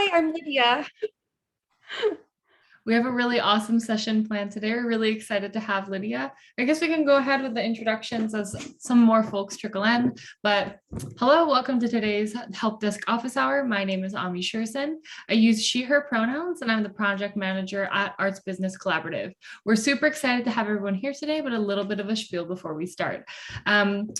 Hi, I'm Lydia. We have a really awesome session planned today. We're really excited to have Lydia. I guess we can go ahead with the introductions as some more folks trickle in. But hello, welcome to today's Help Desk Office Hour. My name is Ami Shurson. I use she, her pronouns, and I'm the project manager at Arts Business Collaborative. We're super excited to have everyone here today, but a little bit of a spiel before we start.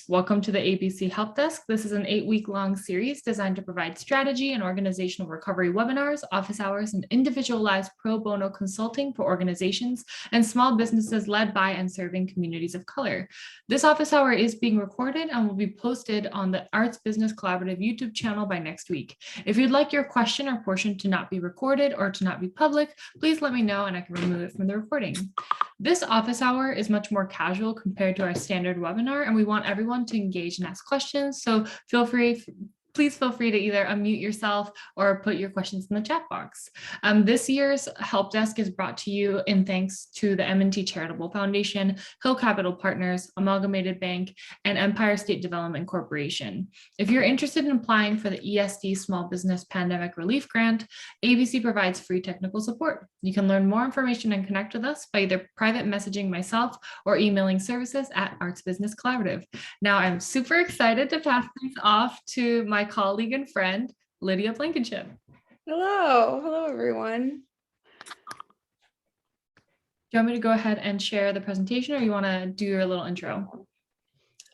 Welcome to the ABC Help Desk. This is an 8-week-long series designed to provide strategy and organizational recovery webinars, office hours, and individualized pro bono consulting for organizations and small businesses led by and serving communities of color. This office hour is being recorded and will be posted on the Arts Business Collaborative YouTube channel by next week. If you'd like your question or portion to not be recorded or to not be public, please let me know and I can remove it from the recording. This office hour is much more casual compared to our standard webinar, and we want everyone to engage and ask questions. So please feel free to either unmute yourself or put your questions in the chat box. This year's Help Desk is brought to you in thanks to the M&T Charitable Foundation, Hill Capital Partners, Amalgamated Bank, and Empire State Development Corporation. If you're interested in applying for the ESD Small Business Pandemic Relief Grant, ABC provides free technical support. You can learn more information and connect with us by either private messaging myself or emailing services at Arts Business Collaborative. Now I'm super excited to pass things off to my colleague and friend, Lydia Blankenship. Hello, everyone. Do you want me to go ahead and share the presentation, or you want to do your little intro?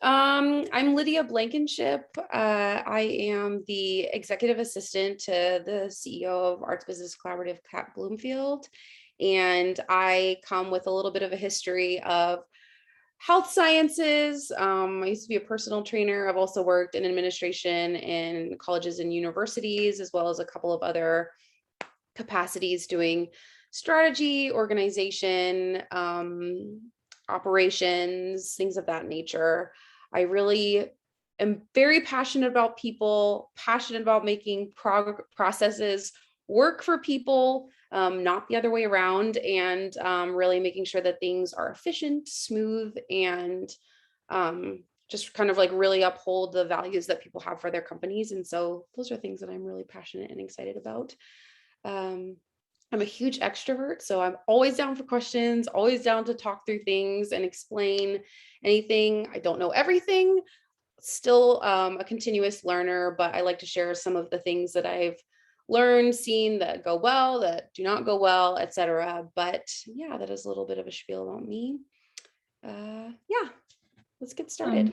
I'm Lydia Blankenship. I am the executive assistant to the CEO of Arts Business Collaborative, Kat Bloomfield, and I come with a little bit of a history of health sciences. I used to be a personal trainer. I've also worked in administration in colleges and universities, as well as a couple of other capacities doing strategy, organization, operations, things of that nature. I really am very passionate about people, passionate about making processes work for people, not the other way around, and really making sure that things are efficient, smooth, and just kind of like really uphold the values that people have for their companies. And so those are things that I'm really passionate and excited about. I'm a huge extrovert, so I'm always down for questions, always down to talk through things and explain anything. I don't know everything, still a continuous learner, but I like to share some of the things that I've learned, seen that go well, that do not go well, etc. But yeah, that is a little bit of a spiel about me. Yeah, let's get started.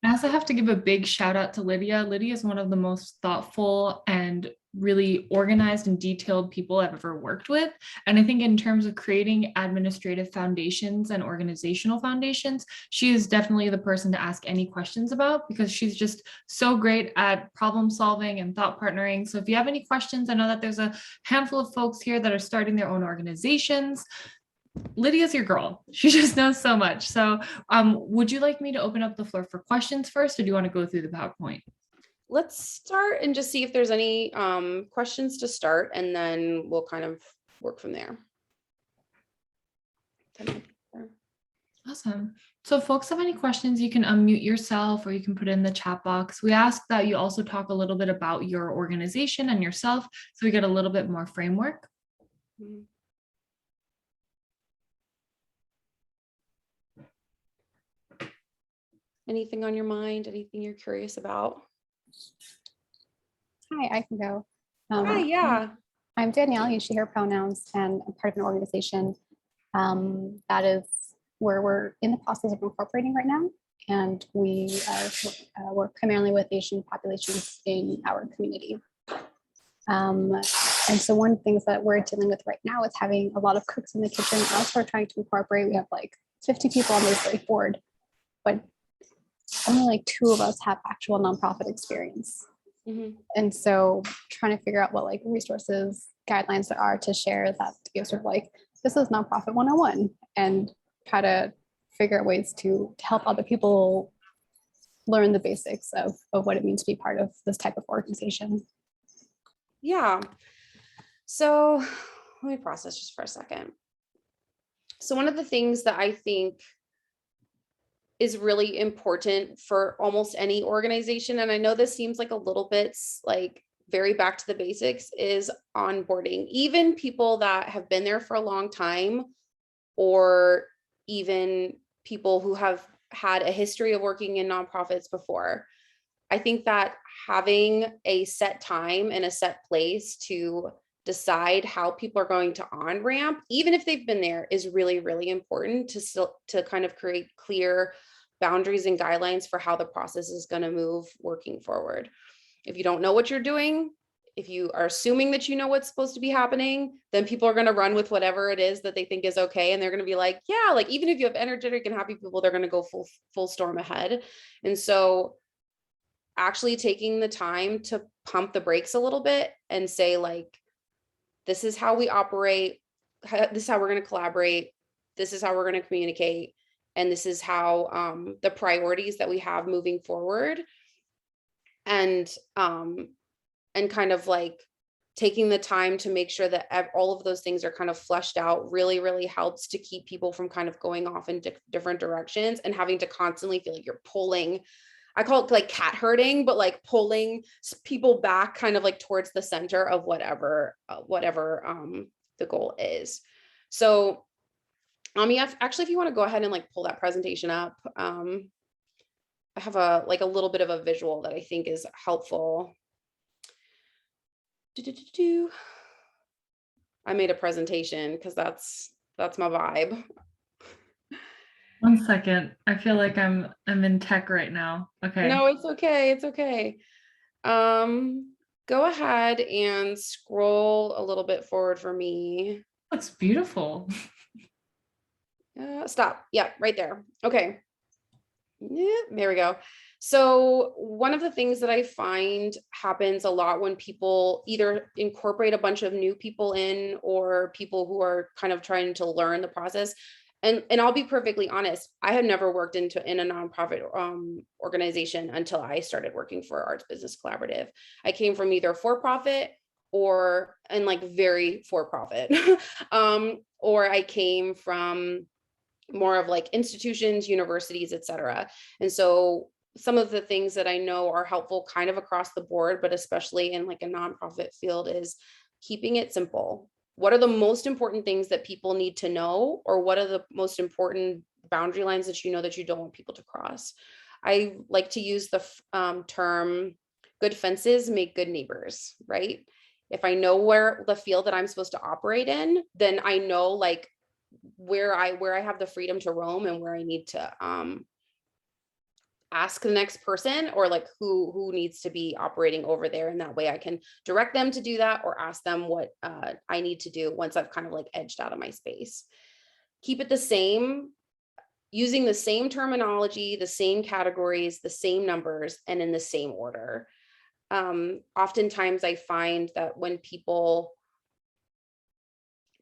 I also have to give a big shout out to Lydia. Lydia is one of the most thoughtful and really organized and detailed people I've ever worked with. And I think in terms of creating administrative foundations and organizational foundations, she is definitely the person to ask any questions about, because she's just so great at problem solving and thought partnering. So if you have any questions, I know that there's a handful of folks here that are starting their own organizations. Lydia's your girl. She just knows so much. So would you like me to open up the floor for questions first, or do you want to go through the PowerPoint? Let's start and just see if there's any questions to start, and then we'll kind of work from there. Awesome. So if folks have any questions, you can unmute yourself or you can put it in the chat box. We ask that you also talk a little bit about your organization and yourself, so we get a little bit more framework. Anything on your mind? Anything you're curious about? Hi, I can go. Hi, yeah. I'm Danielle, use she, her pronouns, and I'm part of an organization that is where we're in the process of incorporating right now. And we work primarily with Asian populations in our community. And so one of the things that we're dealing with right now is having a lot of cooks in the kitchen. As we're trying to incorporate, we have like 50 people on the board, but only like 2 of us have actual nonprofit experience. And so trying to figure out what like resources, guidelines there are to share that to give sort of like, this is nonprofit 101, and try to figure out ways to help other people learn the basics of what it means to be part of this type of organization. Yeah. So let me process just for a second. So one of the things that I think is really important for almost any organization, and I know this seems like a little bit like very back to the basics, is onboarding. Even people that have been there for a long time, or even people who have had a history of working in nonprofits before. I think that having a set time and a set place to decide how people are going to on ramp, even if they've been there, is really, really important to still to kind of create clear boundaries and guidelines for how the process is going to move working forward. If you don't know what you're doing, if you are assuming that you know what's supposed to be happening, then people are going to run with whatever it is that they think is okay. And they're going to be like, yeah, like even if you have energetic and happy people, they're going to go full storm ahead. And so actually taking the time to pump the brakes a little bit and say, like, this is how we operate, this is how we're going to collaborate, this is how we're going to communicate, and this is how the priorities that we have moving forward. And kind of like taking the time to make sure that all of those things are kind of fleshed out really, really helps to keep people from kind of going off in different directions and having to constantly feel like you're pulling. I call it like cat herding, but like pulling people back kind of like towards the center of whatever the goal is. So yeah, actually, if you want to go ahead and like pull that presentation up, I have a little bit of a visual that I think is helpful. I made a presentation because that's my vibe. One second. I feel like I'm in tech right now. Okay. No, it's okay. It's okay. Go ahead and scroll a little bit forward for me. Looks beautiful. Stop. Yeah, right there. Okay. Yeah, there we go. So one of the things that I find happens a lot when people either incorporate a bunch of new people in, or people who are kind of trying to learn the process. And I'll be perfectly honest, I had never worked in a nonprofit organization until I started working for Arts Business Collaborative. I came from either for-profit and like very for-profit, or I came from more of like institutions, universities, et cetera. And so some of the things that I know are helpful kind of across the board, but especially in like a nonprofit field, is keeping it simple. What are the most important things that people need to know? Or what are the most important boundary lines that you know that you don't want people to cross? I like to use the term, good fences make good neighbors, right? If I know where the field that I'm supposed to operate in, then I know like where I have the freedom to roam and where I need to ask the next person, or like who needs to be operating over there. And that way I can direct them to do that, or ask them what I need to do once I've kind of like edged out of my space. Keep it the same, using the same terminology, the same categories, the same numbers, and in the same order. Oftentimes I find that when people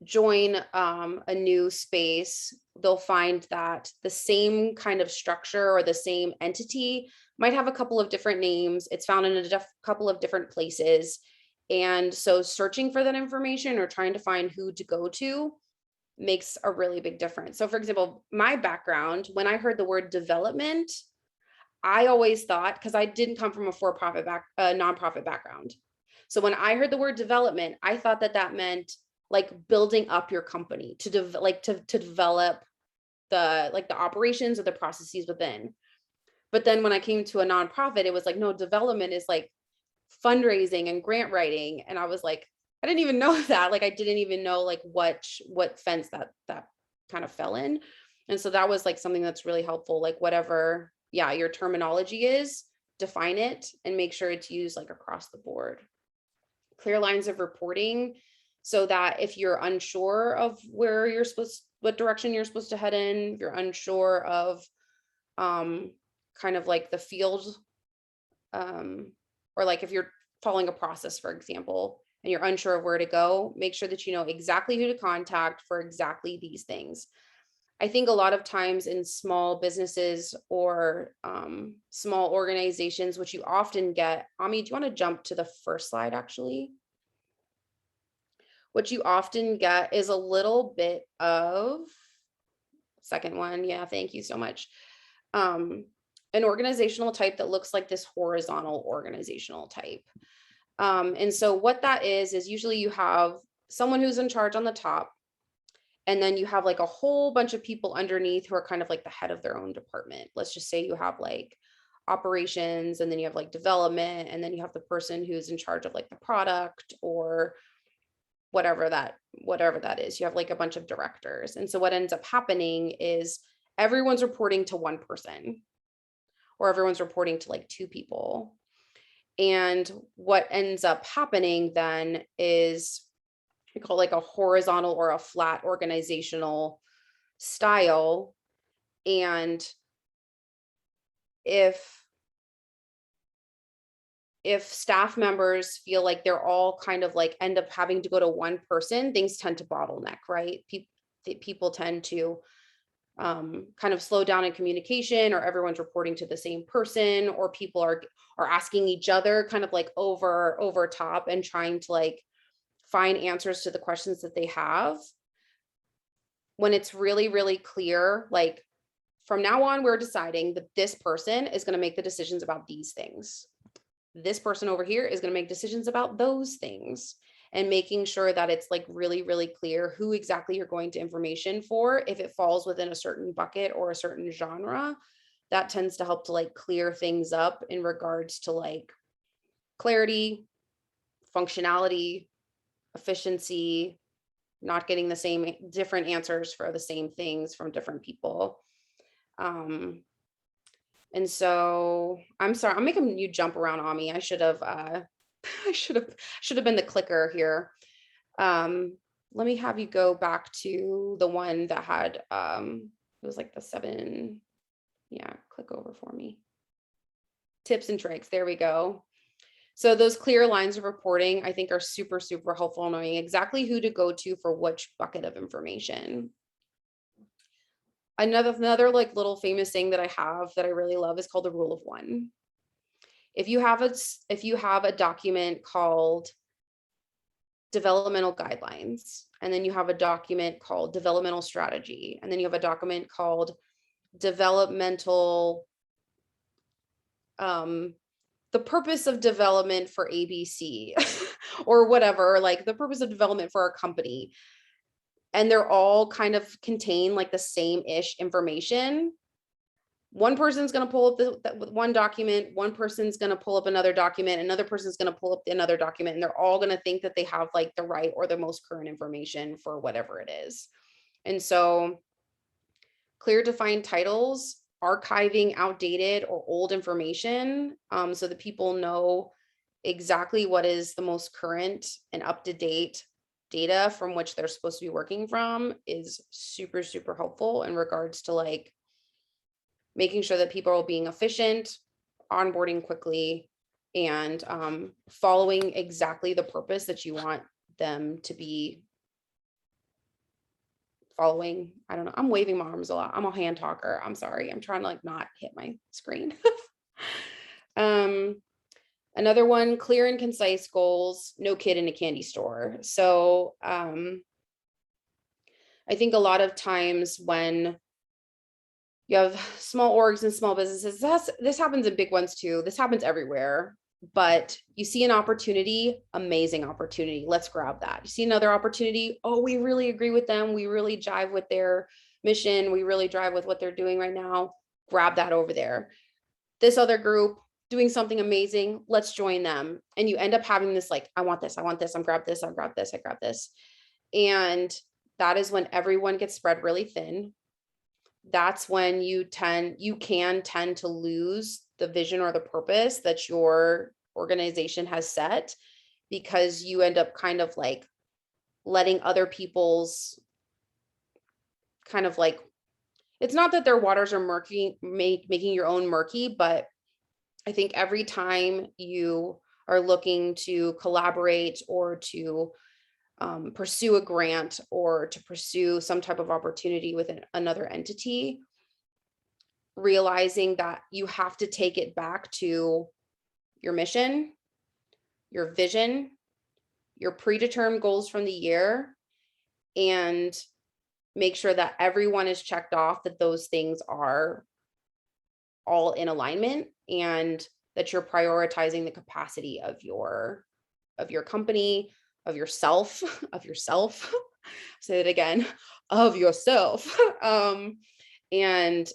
join a new space, they'll find that the same kind of structure or the same entity might have a couple of different names. It's found in a couple of different places. And so searching for that information or trying to find who to go to makes a really big difference. So for example, my background, when I heard the word development, I always thought, because I didn't come from a for-profit nonprofit background. So when I heard the word development, I thought that meant like building up your company to develop the operations or the processes within. But then when I came to a nonprofit, it was like, no, development is like fundraising and grant writing. And I was like, I didn't even know that. Like I didn't even know like what fence that kind of fell in. And so that was like something that's really helpful. Like whatever, yeah, your terminology is, define it and make sure it's used like across the board. Clear lines of reporting, so that if you're unsure of what direction you're supposed to head in, if you're unsure of kind of like the field, or like if you're following a process, for example, and you're unsure of where to go, make sure that you know exactly who to contact for exactly these things. I think a lot of times in small businesses or small organizations, which you often get, Ami, do you want to jump to the first slide actually? What you often get is a little bit of, second one, yeah, thank you so much. An organizational type that looks like this horizontal organizational type. And so what that is usually you have someone who's in charge on the top, and then you have like a whole bunch of people underneath who are kind of like the head of their own department. Let's just say you have like operations, and then you have like development, and then you have the person who's in charge of like the product or whatever that is. You have like a bunch of directors. And so what ends up happening is everyone's reporting to one person, or everyone's reporting to like two people. And what ends up happening then is we call like a horizontal or a flat organizational style. And if staff members feel like they're all kind of like end up having to go to one person, things tend to bottleneck, right? People tend to kind of slow down in communication, or everyone's reporting to the same person, or people are asking each other kind of like over top and trying to like find answers to the questions that they have. When it's really, really clear, like from now on, we're deciding that this person is going to make the decisions about these things. This person over here is going to make decisions about those things, and making sure that it's like really, really clear who exactly you're going to information for. If it falls within a certain bucket or a certain genre, that tends to help to like clear things up in regards to like clarity, functionality, efficiency, not getting the same different answers for the same things from different people. And so I'm sorry, I'm making you jump around on me. I should have been the clicker here. Let me have you go back to the one that had it was like the 7. Yeah, click over for me. Tips and tricks. There we go. So those clear lines of reporting, I think, are super, super helpful in knowing exactly who to go to for which bucket of information. Another like little famous thing that I have that I really love is called the rule of one. If you have a document called developmental guidelines, and then you have a document called developmental strategy, and then you have a document called developmental the purpose of development for ABC or whatever, like the purpose of development for our company, and they're all kind of contain like the same-ish information. One person's going to pull up the one document, one person's going to pull up another document, another person's going to pull up another document, and they're all going to think that they have like the right or the most current information for whatever it is. And so clear defined titles, archiving outdated or old information, so that people know exactly what is the most current and up-to-date data from which they're supposed to be working from, is super, super helpful in regards to like making sure that people are being efficient, onboarding quickly, and following exactly the purpose that you want them to be following. I don't know. I'm waving my arms a lot. I'm a hand talker. I'm sorry. I'm trying to like not hit my screen. Another one, clear and concise goals, no kid in a candy store. So I think a lot of times when you have small orgs and small businesses, this happens in big ones too. This happens everywhere, but you see an opportunity, amazing opportunity. Let's grab that. You see another opportunity. Oh, we really agree with them. We really jive with their mission. We really drive with what they're doing right now. Grab that over there. This other group doing something amazing. Let's join them. And you end up having this, like, I want this. I want this. I'm grab this. I grab this. I grab this. And that is when everyone gets spread really thin. That's when you can tend to lose the vision or the purpose that your organization has set, because you end up kind of like letting other people's kind of like, it's not that their waters are murky, making your own murky, but I think every time you are looking to collaborate or to pursue a grant or to pursue some type of opportunity with another entity, realizing that you have to take it back to your mission, your vision, your predetermined goals from the year, and make sure that everyone is checked off, that those things are all in alignment, and that you're prioritizing the capacity of your of your company, of yourself, say it again, of yourself. And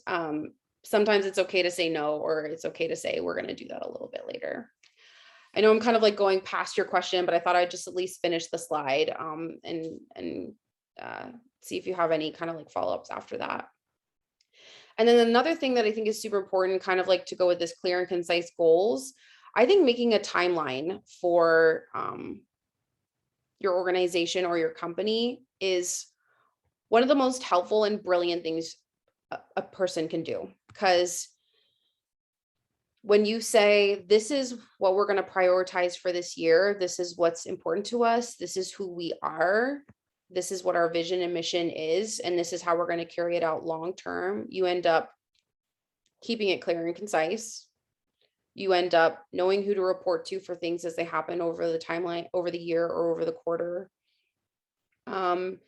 sometimes it's okay to say no, or it's okay to say, we're going to do that a little bit later. I know I'm kind of like going past your question, but I thought I'd just at least finish the slide and see if you have any kind of like follow-ups after that. And then another thing that I think is super important, kind of like to go with this clear and concise goals, I think making a timeline for your organization or your company is one of the most helpful and brilliant things a person can do. Because when you say, this is what we're going to prioritize for this year, this is what's important to us, this is who we are, this is what our vision and mission is, and this is how we're going to carry it out long term, you end up keeping it clear and concise. You end up knowing who to report to for things as they happen over the timeline, over the year, or over the quarter. And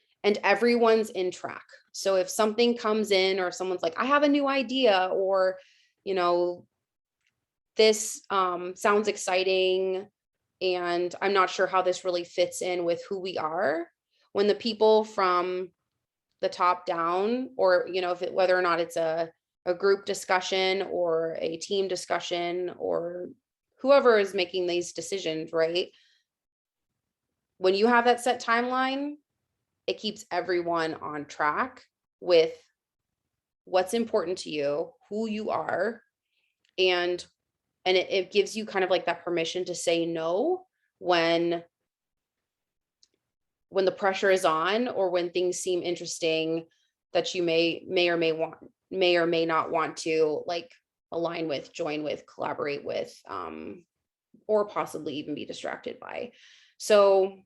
everyone's in track. So if something comes in, or if someone's like, I have a new idea, or, you know, this sounds exciting, and I'm not sure how this really fits in with who we are. When the people from the top down, or, you know, whether or not it's a group discussion or a team discussion, or whoever is making these decisions, right? When you have that set timeline, it keeps everyone on track with what's important to you, who you are, and it gives you kind of like that permission to say no when the pressure is on, or when things seem interesting that you may or may not want to like align with, join with, collaborate with, or possibly even be distracted by. So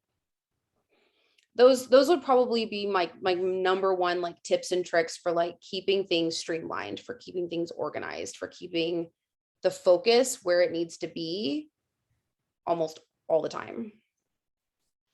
those would probably be my number one like tips and tricks for like keeping things streamlined, for keeping things organized, for keeping the focus where it needs to be almost all the time.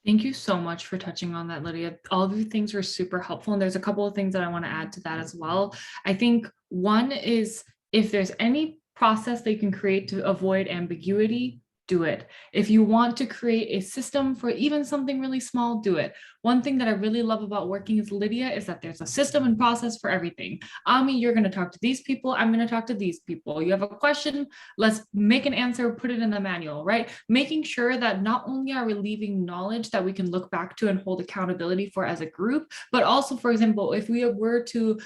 Thank you so much for touching on that, Lydia. All of your things were super helpful. And there's a couple of things that I want to add to that as well. I think one is, if there's any process they can create to avoid ambiguity, do it. If you want to create a system for even something really small, do it. One thing that I really love about working with Lydia is that there's a system and process for everything. Ami, you're going to talk to these people. I'm going to talk to these people. You have a question, let's make an answer, put it in the manual, right? Making sure that not only are we leaving knowledge that we can look back to and hold accountability for as a group, but also, for example, if we were to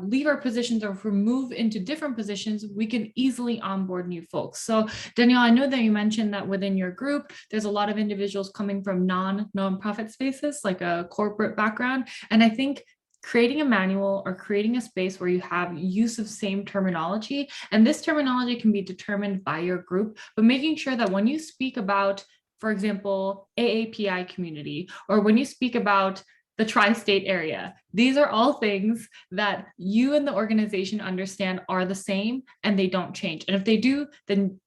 leave our positions or if we move into different positions, we can easily onboard new folks. So Danielle, I know that you mentioned that within your group, there's a lot of individuals coming from non-profit spaces, like a corporate background. And I think creating a manual or creating a space where you have use of same terminology, and this terminology can be determined by your group, but making sure that when you speak about, for example, AAPI community, or when you speak about the tri-state area, these are all things that you and the organization understand are the same and they don't change. And if they do, then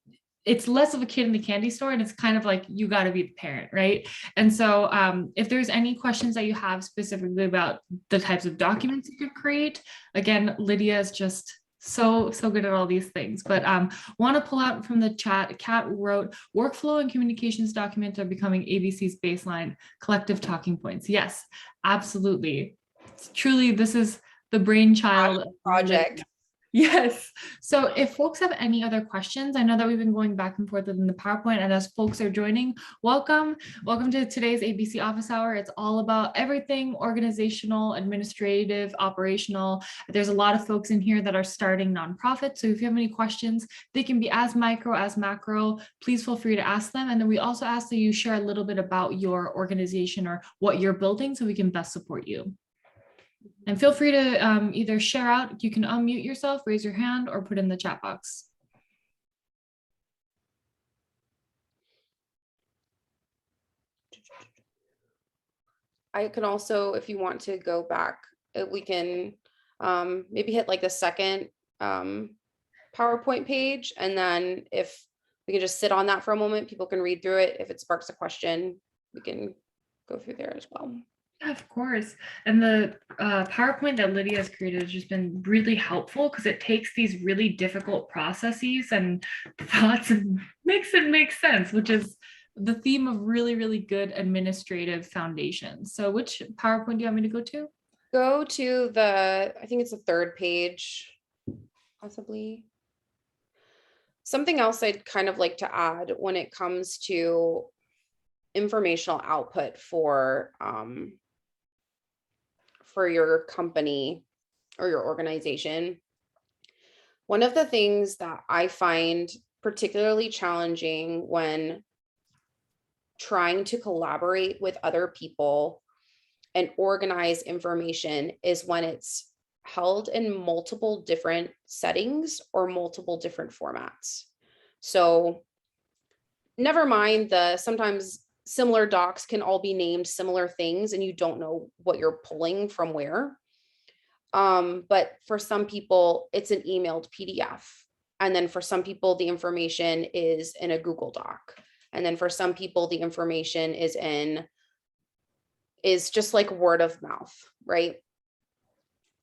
it's less of a kid in the candy store, and it's kind of like, you got to be the parent, right? And so if there's any questions that you have specifically about the types of documents you could create, again, Lydia is just so good at all these things. But want to pull out from the chat, Kat wrote, workflow and communications documents are becoming ABC's baseline collective talking points. Yes, absolutely. Truly, this is the brainchild project. Yes. So if folks have any other questions, I know that we've been going back and forth in the PowerPoint, and as folks are joining, welcome to today's ABC Office Hour. It's all about everything organizational, administrative, operational. There's a lot of folks in here that are starting nonprofits. So if you have any questions, they can be as micro as macro. Please feel free to ask them. And then we also ask that you share a little bit about your organization or what you're building so we can best support you. And feel free to either share out, you can unmute yourself, raise your hand, or put in the chat box. I can also, if you want to go back, we can maybe hit like the second PowerPoint page. And then if we can just sit on that for a moment, people can read through it. If it sparks a question, we can go through there as well. Yeah, of course. And the PowerPoint that Lydia has created has just been really helpful because it takes these really difficult processes and thoughts and makes it make sense, which is the theme of really, really good administrative foundations. So which PowerPoint do you want me to go to? Go to the, I think it's the third page, possibly. Something else I'd kind of like to add when it comes to informational output for your company or your organization. One of the things that I find particularly challenging when trying to collaborate with other people and organize information is when it's held in multiple different settings or multiple different formats. So never mind the sometimes similar docs can all be named similar things and you don't know what you're pulling from where. But for some people, it's an emailed PDF. And then for some people, the information is in a Google Doc. And then for some people, the information is just like word of mouth, right?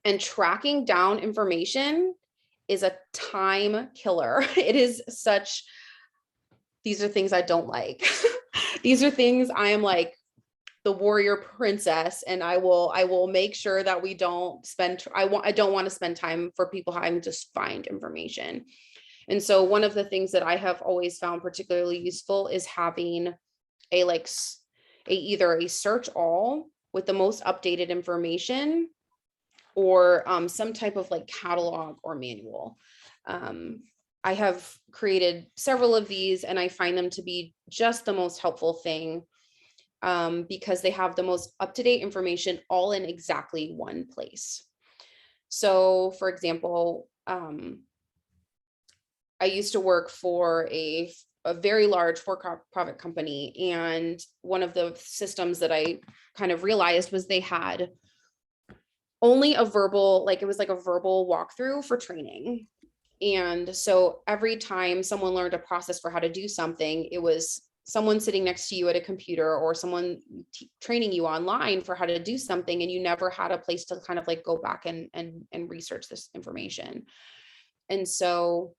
And tracking down information is a time killer. It is such, these are things I don't like. These are things I am like the warrior princess, and I will make sure that we don't spend, I don't want to spend time for people having to just find information. And so one of the things that I have always found particularly useful is having either a search all with the most updated information or some type of like catalog or manual. I have created several of these and I find them to be just the most helpful thing because they have the most up-to-date information all in exactly one place. So for example, I used to work for a very large for-profit company, and one of the systems that I kind of realized was they had only a verbal, like it was like a verbal walkthrough for training. And so every time someone learned a process for how to do something, it was someone sitting next to you at a computer or someone training you online for how to do something, and you never had a place to kind of like go back and research this information. And so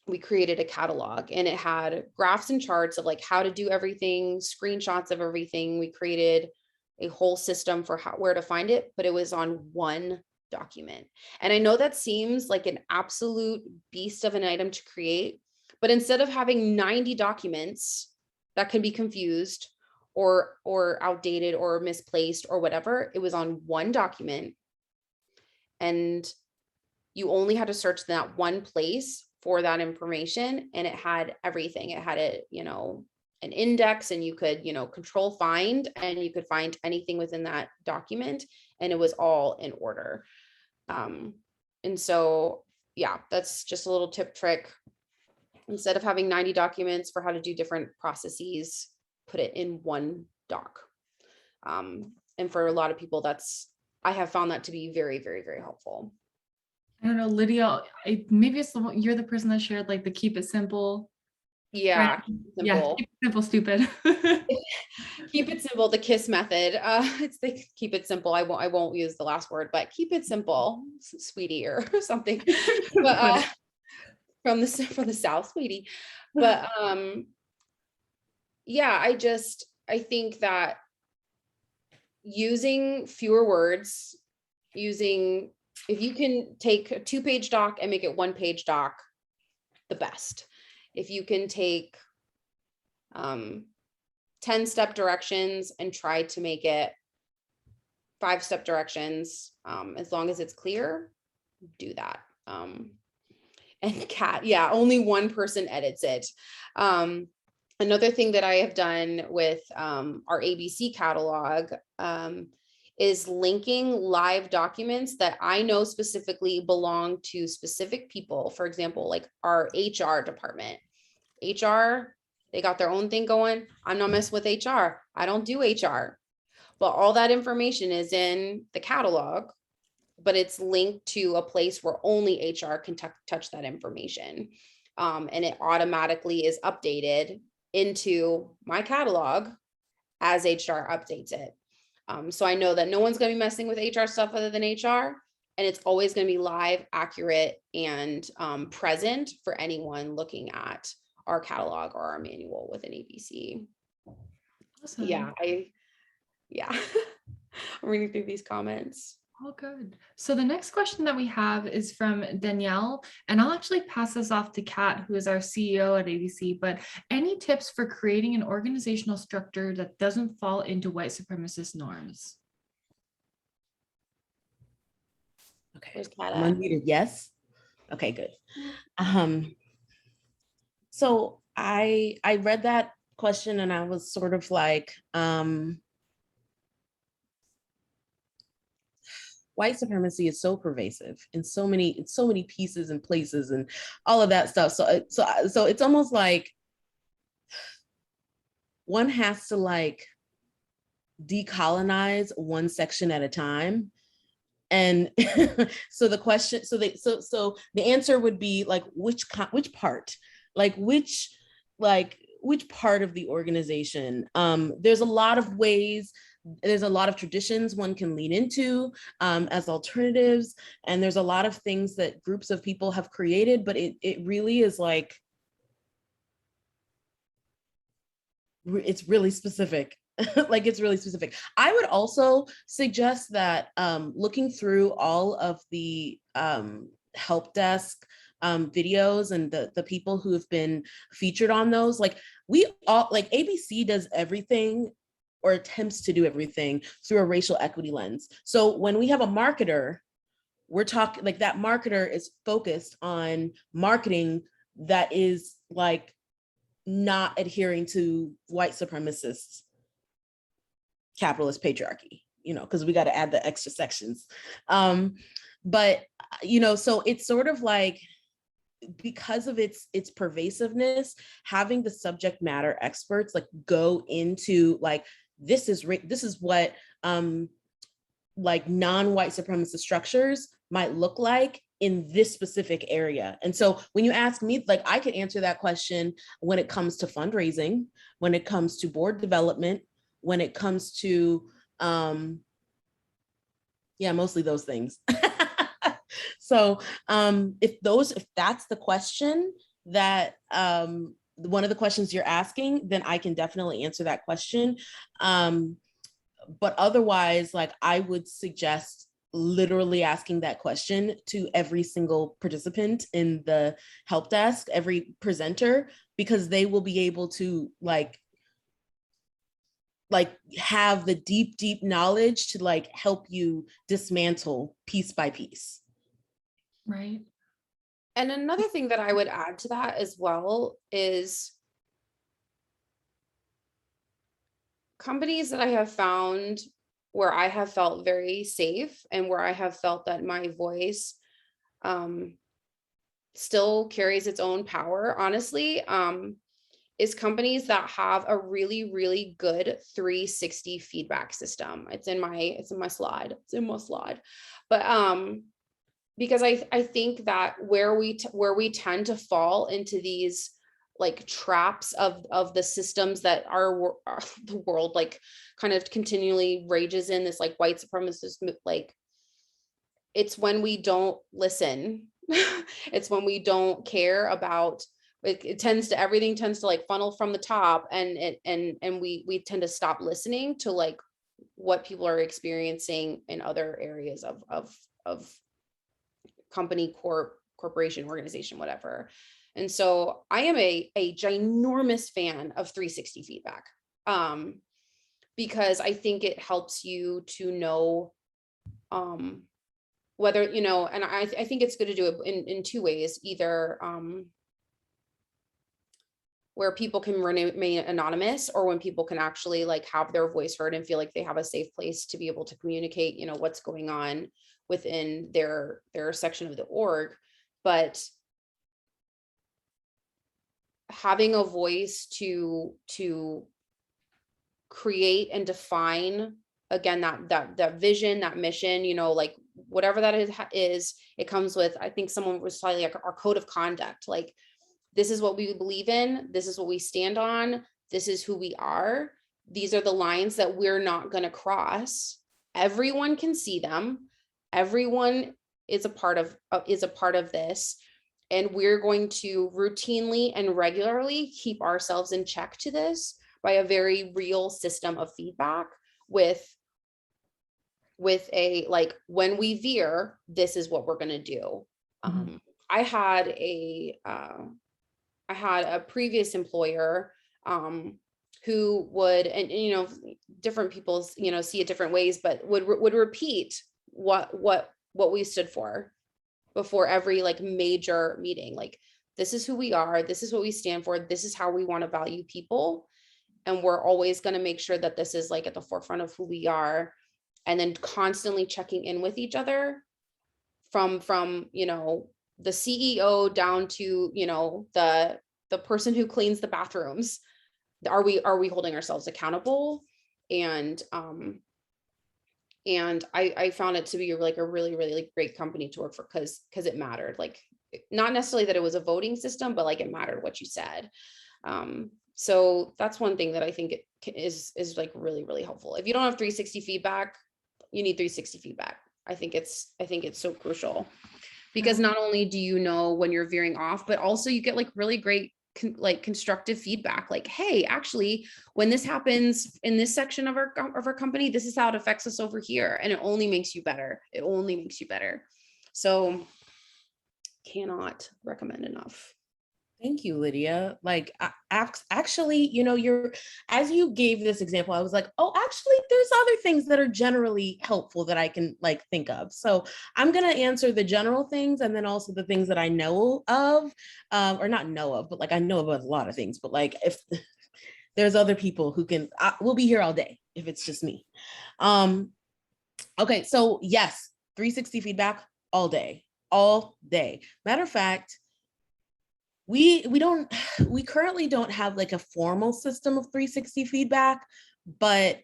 we created a catalog, and it had graphs and charts of like how to do everything, screenshots of everything. We created a whole system for where to find it, but it was on one document. And I know that seems like an absolute beast of an item to create, but instead of having 90 documents that can be confused or outdated or misplaced or whatever, it was on one document, and you only had to search that one place for that information, and it had everything. It had an index, and you could, control find, and you could find anything within that document, and it was all in order. And so, yeah, that's just a little tip trick. Instead of having 90 documents for how to do different processes, put it in one doc. And for a lot of people, I have found that to be very, very, very helpful. I don't know, Lydia, maybe it's you're the person that shared like the keep it simple. Yeah, Right? Keep it simple, stupid. Keep it simple, the KISS method. It's the keep it simple. I won't use the last word, but keep it simple, sweetie, or something. But from the South, sweetie. But yeah, I think that using fewer words, if you can take a 2-page doc and make it 1-page doc, the best. If you can take 10-step directions and try to make it 5-step directions, as long as it's clear, do that. And Kat, yeah, only one person edits it. Another thing that I have done with our ABC catalog is linking live documents that I know specifically belong to specific people. For example, like our HR department. HR, they got their own thing going. I'm not messing with HR. I don't do HR. But all that information is in the catalog, but it's linked to a place where only HR can touch that information. And it automatically is updated into my catalog as HR updates it. So I know that no one's going to be messing with HR stuff other than HR, and it's always going to be live, accurate, and present for anyone looking at our catalog or our manual within ABC. Awesome. Yeah, yeah. I'm reading through these comments. Oh, good. So the next question that we have is from Danielle, and I'll actually pass this off to Kat, who is our CEO at ABC, but any tips for creating an organizational structure that doesn't fall into white supremacist norms? Okay, Where's Kat I'm at? unmuted. Yes. Okay, good. So I read that question and I was sort of like, white supremacy is so pervasive in so many pieces and places and all of that stuff. So it's almost like one has to like decolonize one section at a time. And so the question, so the answer would be like, which part, like which part of the organization? There's a lot of ways, there's a lot of traditions one can lean into as alternatives, and there's a lot of things that groups of people have created, but it really is like, it's really specific. Like it's really specific. I would also suggest that looking through all of the help desk videos and the people who have been featured on those, like we all, like ABC does everything or attempts to do everything through a racial equity lens. So when we have a marketer, we're talking like that marketer is focused on marketing that is like not adhering to white supremacists capitalist patriarchy, you know, because we got to add the extra sections. But, you know, so it's sort of like, because of its pervasiveness, having the subject matter experts like go into like, this is what like non-white supremacist structures might look like in this specific area. And so when you ask me, like I could answer that question when it comes to fundraising, when it comes to board development, when it comes to, yeah, mostly those things. So if that's the question that, one of the questions you're asking, then I can definitely answer that question. But otherwise, like I would suggest literally asking that question to every single participant in the help desk, every presenter, because they will be able to like have the deep knowledge to like help you dismantle piece by piece. Right. And another thing that I would add to that as well is companies that I have found where I have felt very safe and where I have felt that my voice still carries its own power, honestly, is companies that have a really, really good 360 feedback system. It's in my slide. But because I think that where we tend to fall into these like traps of the systems that are the world like kind of continually rages in this like white supremacist, like it's when we don't listen. It's when we don't care about everything tends to like funnel from the top, and we tend to stop listening to like what people are experiencing in other areas of company, corporation, organization, whatever. And so I am a ginormous fan of 360 feedback, because I think it helps you to know whether, you know, and I think it's good to do it in two ways, either where people can remain anonymous, or when people can actually like have their voice heard and feel like they have a safe place to be able to communicate, you know, what's going on within their section of the org. But having a voice to create and define, again, that vision, that mission, you know, like whatever that is, it comes with, I think someone was slightly like our code of conduct, like this is what we believe in, this is what we stand on, this is who we are, these are the lines that we're not going to cross. Everyone can see them, everyone is a part of this, and we're going to routinely and regularly keep ourselves in check to this, by a very real system of feedback with a, like, when we veer, this is what we're going to do. I had a previous employer who would, and you know, different people, you know, see it different ways, but would repeat what we stood for before every like major meeting. Like, this is who we are, this is what we stand for, this is how we want to value people, and we're always going to make sure that this is like at the forefront of who we are. And then constantly checking in with each other from you know, the CEO down to, you know, the person who cleans the bathrooms. Are we holding ourselves accountable? And I found it to be like a really, really like great company to work for, because it mattered. Like, not necessarily that it was a voting system, but like it mattered what you said. So that's one thing that I think is like really, really helpful. If you don't have 360 feedback, you need 360 feedback. I think it's so crucial, because not only do you know when you're veering off, but also you get like really great constructive feedback. Like, hey, actually, when this happens in this section of our company, this is how it affects us over here. And it only makes you better. It only makes you better. So cannot recommend enough. Thank you, Lydia. Like, actually, you know, as you gave this example, I was like, oh, actually, there's other things that are generally helpful that I can like think of. So I'm going to answer the general things, and then also the things that I know of, or not know of, but like I know about a lot of things. But like, if there's other people who can, we'll be here all day if it's just me. Okay, so yes, 360 feedback all day. Matter of fact, we currently don't have like a formal system of 360 feedback, but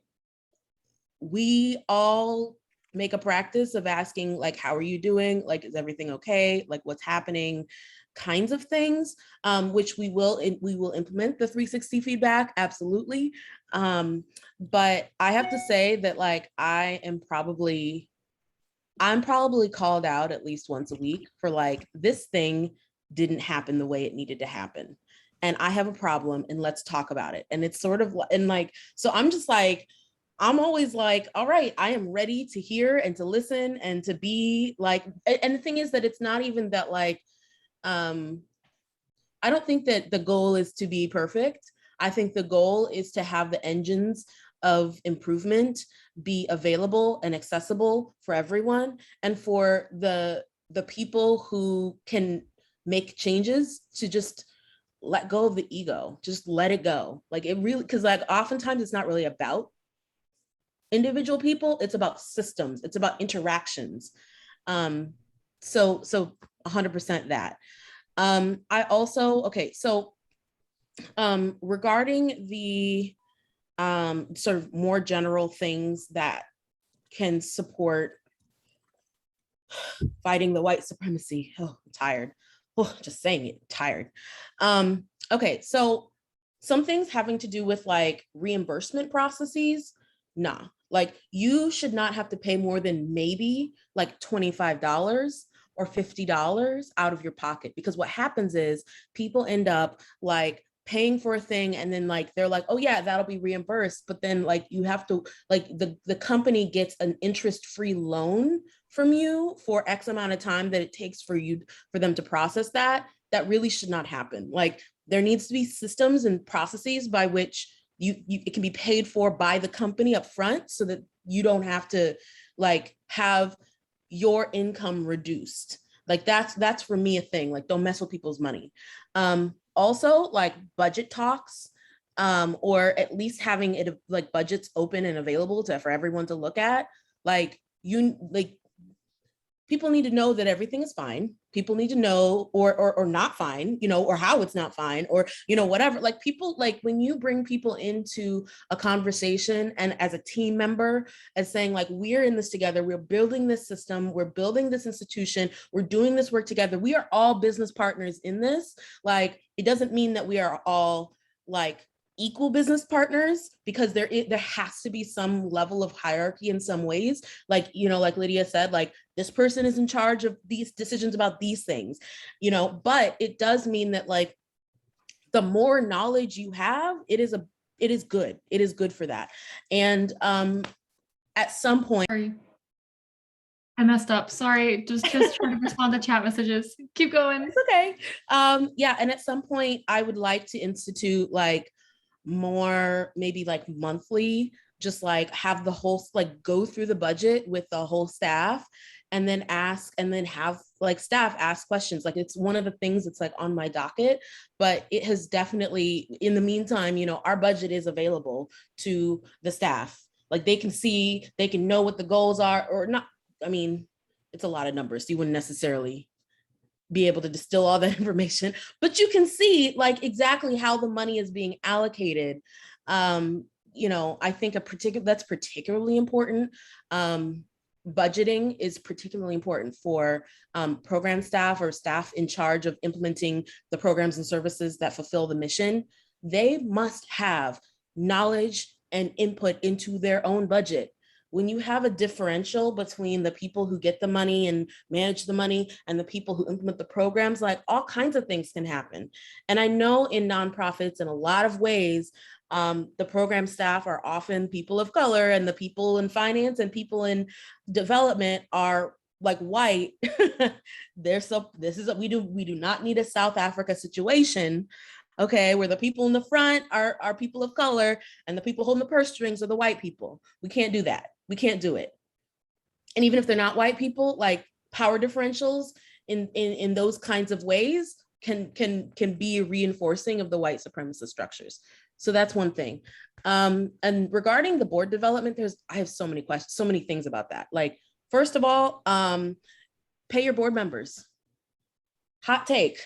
we all make a practice of asking, like, how are you doing? Like, is everything okay? Like, what's happening? Kinds of things, which we will implement the 360 feedback, absolutely. But I have to say that like I'm probably called out at least once a week for like, this thing didn't happen the way it needed to happen, and I have a problem, and let's talk about it. And it's sort of, and like, so I'm just like, I'm always like, all right, I am ready to hear and to listen and to be like, and the thing is that it's not even that like, I don't think that the goal is to be perfect. I think the goal is to have the engines of improvement be available and accessible for everyone, and for the people who can make changes to just let go of the ego, just let it go. Like, it really, because like oftentimes it's not really about individual people, it's about systems, it's about interactions. So 100% that. I also, okay, so regarding the sort of more general things that can support fighting the white supremacy. Oh, I'm tired. Oh, just saying it, tired. Okay, so some things having to do with like reimbursement processes, nah. Like, you should not have to pay more than maybe like $25 or $50 out of your pocket, because what happens is people end up like paying for a thing, and then like they're like, oh yeah, that'll be reimbursed, but then like you have to, like, the company gets an interest-free loan from you for X amount of time that it takes for them to process that. That really should not happen. Like, there needs to be systems and processes by which it can be paid for by the company up front, so that you don't have to like have your income reduced. Like, that's for me a thing. Like, don't mess with people's money. Also, like budget talks, or at least having it like budgets open and available for everyone to look at. Like, people need to know that everything is fine. People need to know, or not fine, you know, or how it's not fine, or, you know, whatever. Like, people, like, when you bring people into a conversation and as a team member, as saying like, we're in this together, we're building this system, we're building this institution, we're doing this work together, we are all business partners in this. Like, it doesn't mean that we are all like equal business partners, because there has to be some level of hierarchy in some ways. Like, you know, like Lydia said, like, this person is in charge of these decisions about these things, you know, but it does mean that like, the more knowledge you have, it is it is good. It is good for that. And at some point, Sorry. I messed up. Sorry. Just trying to respond to chat messages. Keep going. it's okay. Yeah, and at some point I would like to institute like more, maybe like monthly, just like have the whole, like go through the budget with the whole staff and then have like staff ask questions. Like it's one of the things that's like on my docket, but it has definitely, in the meantime, our budget is available to the staff. Like they can see, they can know what the goals are or not. I mean, it's a lot of numbers. So you wouldn't necessarily be able to distill all that information, but you can see like exactly how the money is being allocated. I think that's particularly important. Budgeting is particularly important for program staff or staff in charge of implementing the programs and services that fulfill the mission. They must have knowledge and input into their own budget. When you have a differential between the people who get the money and manage the money and the people who implement the programs, like all kinds of things can happen. And I know in nonprofits, in a lot of ways, the program staff are often people of color, and the people in finance and people in development are like white. We do not need a South Africa situation. Okay, where the people in the front are people of color and the people holding the purse strings are the white people. We can't do that. We can't do it. And even if they're not white people, like power differentials in those kinds of ways can be reinforcing of the white supremacist structures. So that's one thing. And regarding the board development, I have so many questions, so many things about that. Like, first of all, pay your board members. Hot take.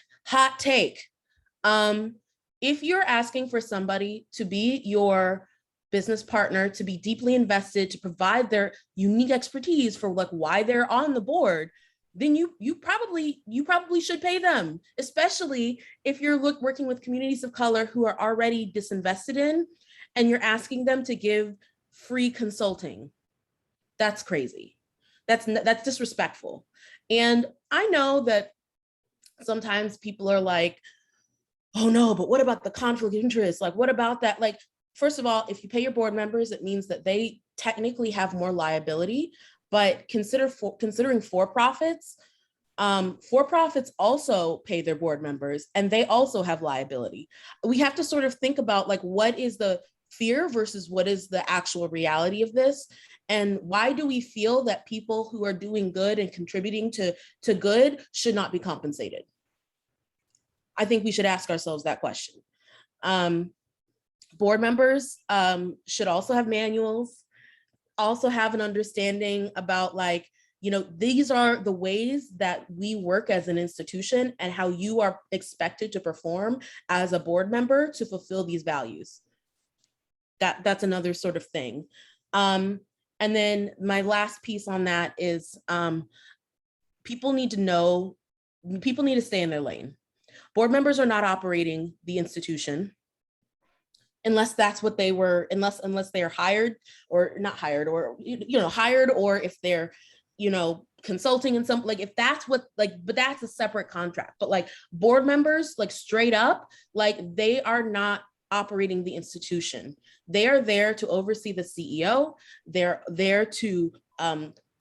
If you're asking for somebody to be your business partner, to be deeply invested, to provide their unique expertise for like why they're on the board, then you probably should pay them, especially if you're working with communities of color who are already disinvested in, and you're asking them to give free consulting. That's crazy. That's disrespectful. And I know that sometimes people are like, oh no, but what about the conflict of interest? Like, what about that? Like, first of all, if you pay your board members, it means that they technically have more liability, but considering for-profits also pay their board members and they also have liability. We have to sort of think about like, what is the fear versus what is the actual reality of this? And why do we feel that people who are doing good and contributing to good should not be compensated? I think we should ask ourselves that question. Board members should also have manuals, also have an understanding about like, these are the ways that we work as an institution and how you are expected to perform as a board member to fulfill these values. That's another sort of thing. And then my last piece on that is people need to stay in their lane. Board members are not operating the institution unless that's what they were, unless they are hired or not hired, or hired, or if they're consulting in some, like if that's what, like, but that's a separate contract. But like board members, like straight up, like they are not operating the institution. They are there to oversee the CEO. They're there to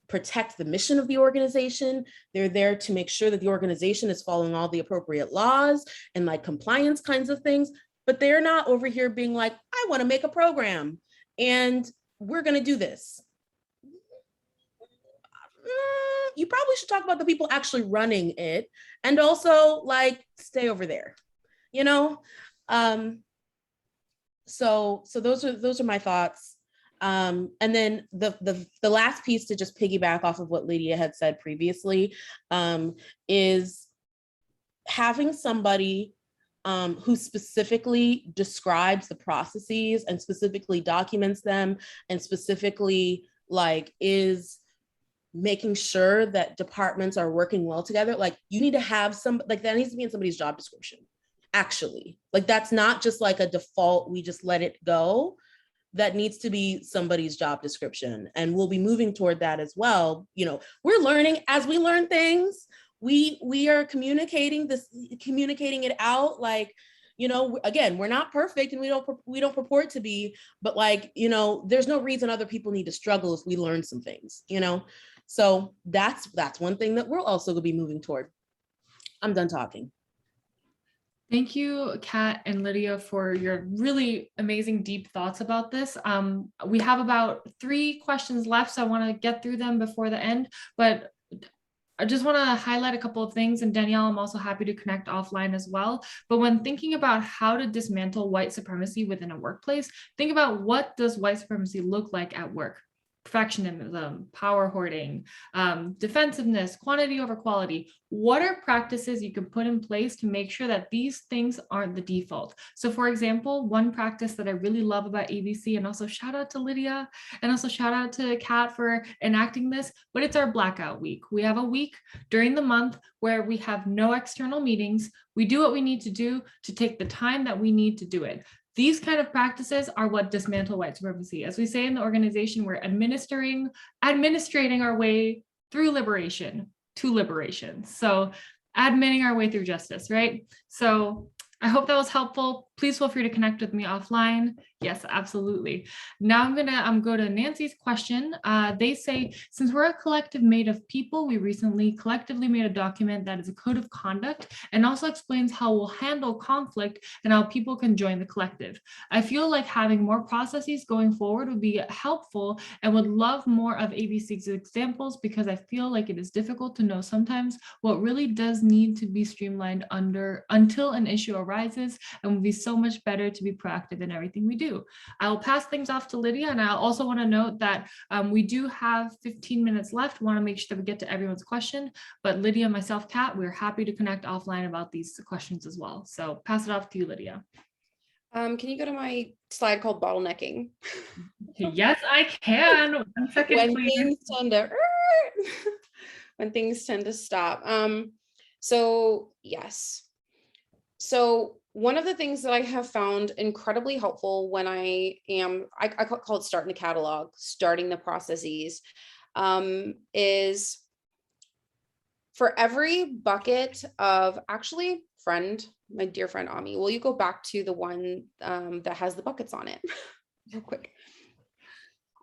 protect the mission of the organization. They're there to make sure that the organization is following all the appropriate laws and like compliance kinds of things, but they're not over here being like, I want to make a program and we're going to do this. You probably should talk about the people actually running it and also like stay over there, So those are my thoughts. And then the last piece, to just piggyback off of what Lydia had said previously, is having somebody who specifically describes the processes and specifically documents them and specifically like is making sure that departments are working well together. Like you need to have that needs to be in somebody's job description. Actually, like that's not just like a default, we just let it go. That needs to be somebody's job description. And we'll be moving toward that as well. We're learning as we learn things. We are communicating it out. Like, again, we're not perfect and we don't purport to be, but like, there's no reason other people need to struggle if we learn some things, So that's one thing that we're also gonna be moving toward. I'm done talking. Thank you, Kat and Lydia, for your really amazing deep thoughts about this. We have about 3 questions left, so I want to get through them before the end, but I just want to highlight a couple of things, and Danielle, I'm also happy to connect offline as well. But when thinking about how to dismantle white supremacy within a workplace, think about, what does white supremacy look like at work? Perfectionism, power hoarding, defensiveness, quantity over quality. What are practices you can put in place to make sure that these things aren't the default? So for example, one practice that I really love about ABC, and also shout out to Lydia and also shout out to Kat for enacting this, but it's our blackout week. We have a week during the month where we have no external meetings. We do what we need to do to take the time that we need to do it. These kind of practices are what dismantle white supremacy. As we say in the organization, we're administrating our way through liberation to liberation. So admitting our way through justice, right? So I hope that was helpful. Please feel free to connect with me offline. Yes, absolutely. Now I'm gonna go to Nancy's question. They say, since we're a collective made of people, we recently collectively made a document that is a code of conduct and also explains how we'll handle conflict and how people can join the collective. I feel like having more processes going forward would be helpful and would love more of ABC's examples, because I feel like it is difficult to know sometimes what really does need to be streamlined until an issue arises, and would be so much better to be proactive in everything we do. I will pass things off to Lydia, and I also want to note that we do have 15 minutes left. Want to make sure that we get to everyone's question, but Lydia, myself, Kat, we're happy to connect offline about these questions as well. So pass it off to you, Lydia. Can you go to my slide called bottlenecking? Yes, I can. 1 second, When please. things tend to when things tend to stop. So yes. So one of the things that I have found incredibly helpful when I call it starting the catalog, starting the processes, is for every bucket of, actually, my dear friend Ami, will you go back to the one that has the buckets on it real quick?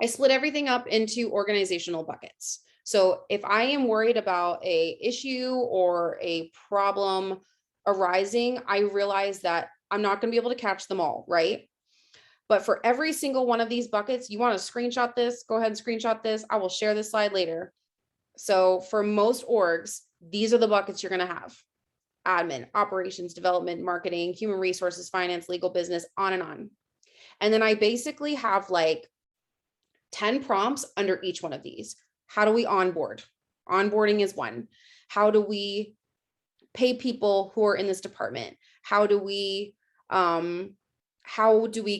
I split everything up into organizational buckets. So if I am worried about a issue or a problem arising, I realize that I'm not going to be able to catch them all, right? But for every single one of these buckets, you want to screenshot this, go ahead and screenshot this. I will share this slide later. So for most orgs, these are the buckets you're going to have: admin, operations, development, marketing, human resources, finance, legal, business, on and on. And then I basically have like 10 prompts under each one of these. How do we onboard? Onboarding is one. How do we pay people who are in this department? How do we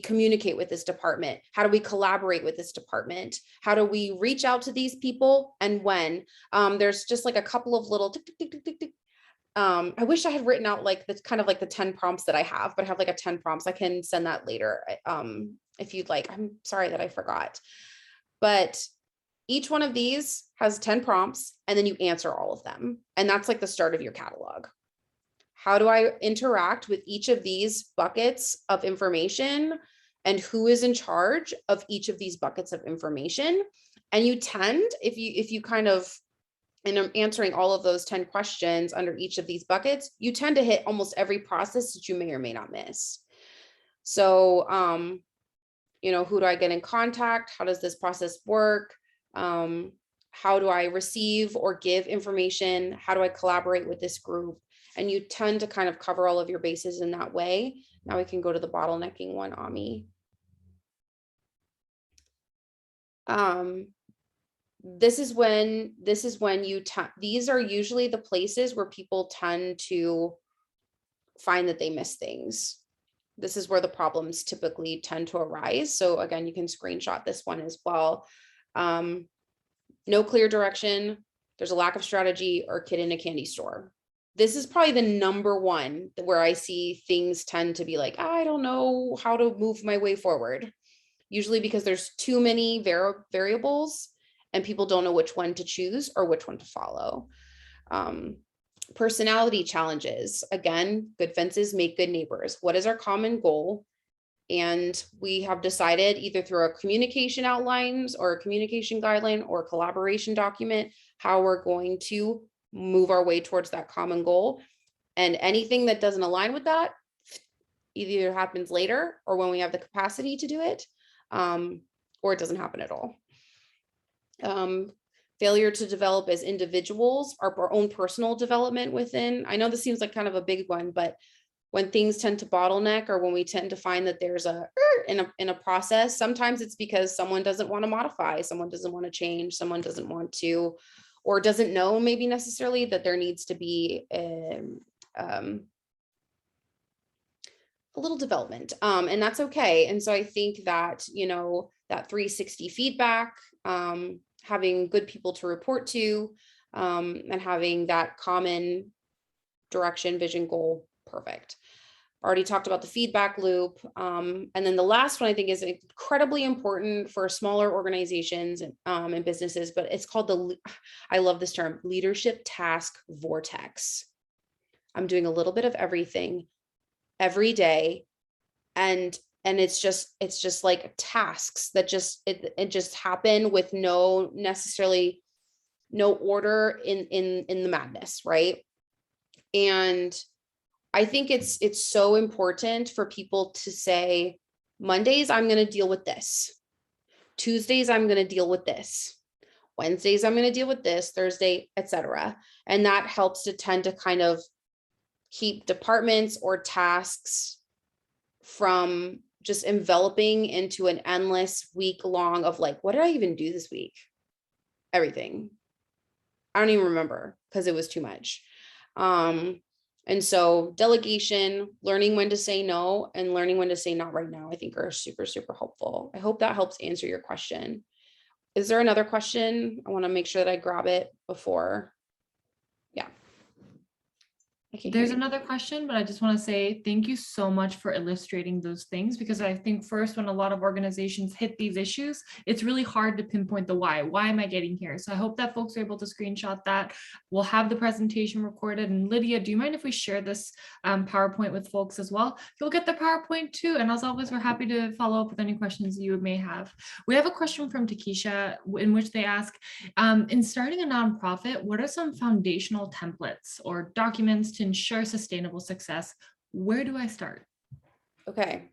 communicate with this department? How do we collaborate with this department? How do we reach out to these people, and when? There's just like a couple of little tick, tick, tick, tick, tick, tick. I wish I had written out like the kind of like the 10 prompts that I have, but I have like a 10 prompts. I can send that later if you'd like. I'm sorry that I forgot. But each one of these has 10 prompts, and then you answer all of them. And that's like the start of your catalog. How do I interact with each of these buckets of information, and who is in charge of each of these buckets of information? And you tend, if you kind of, and I'm answering all of those 10 questions under each of these buckets, you tend to hit almost every process that you may or may not miss. So, who do I get in contact? How does this process work? How do I receive or give information? How do I collaborate with this group? And you tend to kind of cover all of your bases in that way. Now we can go to the bottlenecking one, Ami. This is when these are usually the places where people tend to find that they miss things. This is where the problems typically tend to arise. So again, you can screenshot this one as well. No clear direction. There's a lack of strategy, or kid in a candy store. This is probably the number one where I see things tend to be like, I don't know how to move my way forward. Usually because there's too many variables and people don't know which one to choose or which one to follow. Personality challenges. Again, good fences make good neighbors. What is our common goal? And we have decided either through our communication outlines or a communication guideline or collaboration document, how we're going to move our way towards that common goal. And anything that doesn't align with that either happens later or when we have the capacity to do it, or it doesn't happen at all. Failure to develop as individuals, our own personal development within. I know this seems like kind of a big one, but when things tend to bottleneck or when we tend to find that there's in a process, sometimes it's because someone doesn't want to modify, someone doesn't want to change, someone doesn't want to, or doesn't know maybe necessarily that there needs to be a little development, and that's okay. And so I think that, you know, that 360 feedback, having good people to report to, and having that common direction, vision, goal, perfect. Already talked about the feedback loop. And then the last one I think is incredibly important for smaller organizations and businesses, but it's called I love this term, leadership task vortex. I'm doing a little bit of everything every day. And it's just like tasks that it just happen with no order in the madness, right? And I think it's so important for people to say, Mondays, I'm going to deal with this. Tuesdays, I'm going to deal with this. Wednesdays, I'm going to deal with this, Thursday, etc. And that helps to tend to kind of keep departments or tasks from just enveloping into an endless week long of like, what did I even do this week? Everything. I don't even remember because it was too much. And so delegation, learning when to say no and learning when to say not right now, I think are super, super helpful. I hope that helps answer your question. Is there another question? I want to make sure that I grab it before. Yeah. There's another question, but I just want to say thank you so much for illustrating those things, because I think first, when a lot of organizations hit these issues, it's really hard to pinpoint the why. Why am I getting here? So I hope that folks are able to screenshot that. We'll have the presentation recorded. And Lydia, do you mind if we share this PowerPoint with folks as well? You'll get the PowerPoint too. And as always, we're happy to follow up with any questions you may have. We have a question from Takesha in which they ask, in starting a nonprofit, what are some foundational templates or documents to ensure sustainable success? Where do I start? Okay.